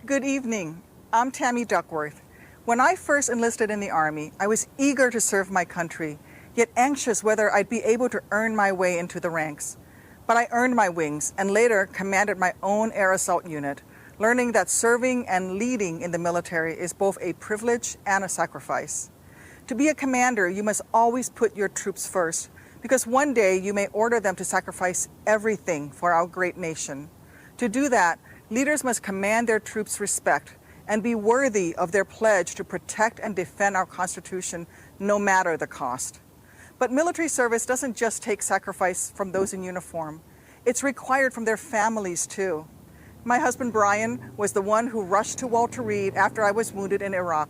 Good evening. I'm Tammy Duckworth. When I first enlisted in the Army, I was eager to serve my country, yet anxious whether I'd be able to earn my way into the ranks. But I earned my wings and later commanded my own air assault unit, learning that serving and leading in the military is both a privilege and a sacrifice. To be a commander, you must always put your troops first, because one day you may order them to sacrifice everything for our great nation. To do that, leaders must command their troops respect and be worthy of their pledge to protect and defend our Constitution, no matter the cost. But military service doesn't just take sacrifice from those in uniform. It's required from their families, too. My husband, Brian, was the one who rushed to Walter Reed after I was wounded in Iraq.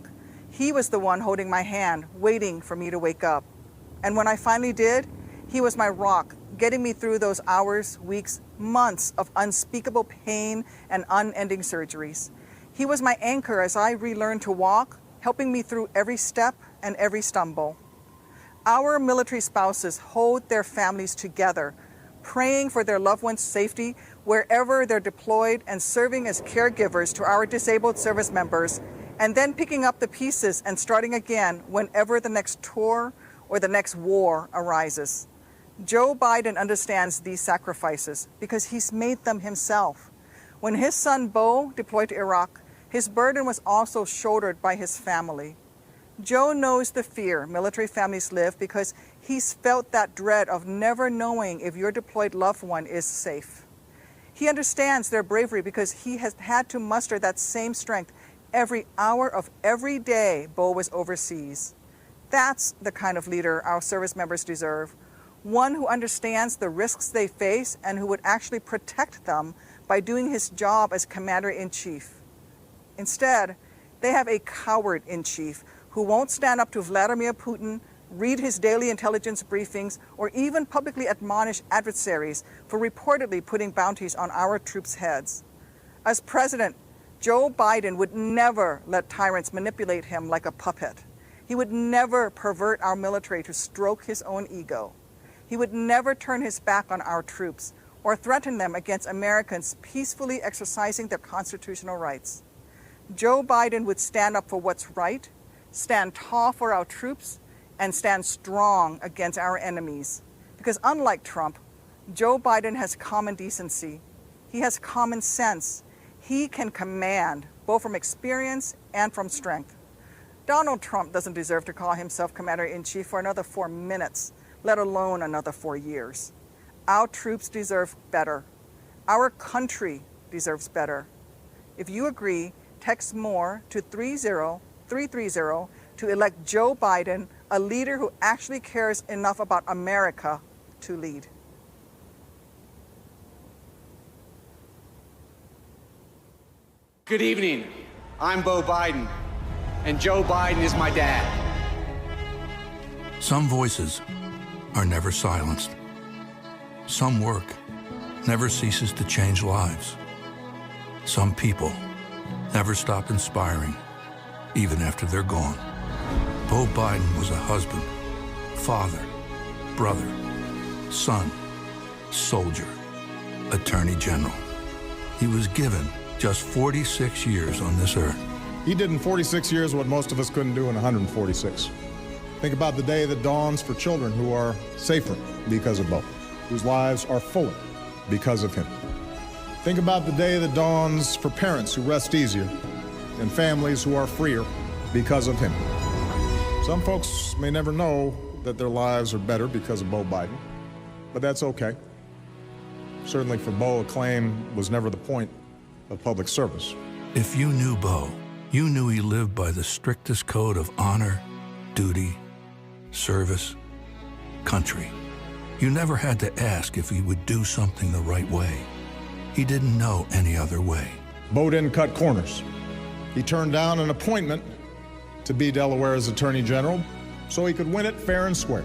He was the one holding my hand, waiting for me to wake up. And when I finally did, he was my rock, getting me through those hours, weeks, months of unspeakable pain and unending surgeries. He was my anchor as I relearned to walk, helping me through every step and every stumble. Our military spouses hold their families together, praying for their loved ones' safety wherever they're deployed and serving as caregivers to our disabled service members, and then picking up the pieces and starting again whenever the next tour or the next war arises. Joe Biden understands these sacrifices because he's made them himself. When his son Beau deployed to Iraq, his burden was also shouldered by his family. Joe knows the fear military families live because he's felt that dread of never knowing if your deployed loved one is safe. He understands their bravery because he has had to muster that same strength every hour of every day Beau was overseas. That's the kind of leader our service members deserve. One who understands the risks they face and who would actually protect them by doing his job as commander-in-chief. Instead, they have a coward-in-chief who won't stand up to Vladimir Putin, read his daily intelligence briefings, or even publicly admonish adversaries for reportedly putting bounties on our troops' heads. As president, Joe Biden would never let tyrants manipulate him like a puppet. He would never pervert our military to stroke his own ego. He would never turn his back on our troops or threaten them against Americans peacefully exercising their constitutional rights. Joe Biden would stand up for what's right, stand tall for our troops, and stand strong against our enemies. Because unlike Trump, Joe Biden has common decency. He has common sense. He can command, both from experience and from strength. Donald Trump doesn't deserve to call himself commander-in-chief for another 4 minutes, let alone another 4 years. Our troops deserve better. Our country deserves better. If you agree, text MORE to 30330 to elect Joe Biden, a leader who actually cares enough about America to lead. Good evening. I'm Beau Biden, and Joe Biden is my dad. Some voices are never silenced. Some work never ceases to change lives. Some people never stop inspiring, even after they're gone. Beau Biden was a husband, father, brother, son, soldier, attorney general. He was given just 46 years on this earth. He did in 46 years what most of us couldn't do in 146. Think about the day that dawns for children who are safer because of Beau, whose lives are fuller because of him. Think about the day that dawns for parents who rest easier and families who are freer because of him. Some folks may never know that their lives are better because of Beau Biden, but that's okay. Certainly for Beau, acclaim was never the point of public service. If you knew Beau, you knew he lived by the strictest code of honor, duty, service, country. You never had to ask if he would do something the right way. He didn't know any other way. Beau didn't cut corners. He turned down an appointment to be Delaware's Attorney General so he could win it fair and square.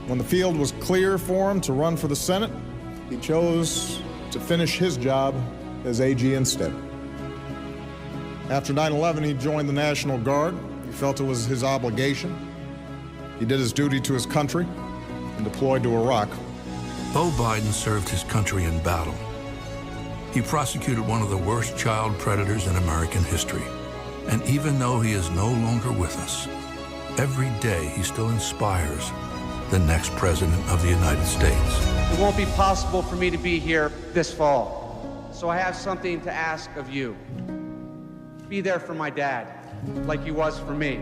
When the field was clear for him to run for the Senate, he chose to finish his job as AG instead. After 9/11, he joined the National Guard. He felt it was his obligation. He did his duty to his country and deployed to Iraq. Beau Biden served his country in battle. He prosecuted one of the worst child predators in American history. And even though he is no longer with us, every day he still inspires the next president of the United States. It won't be possible for me to be here this fall, so I have something to ask of you. Be there for my dad, like he was for me.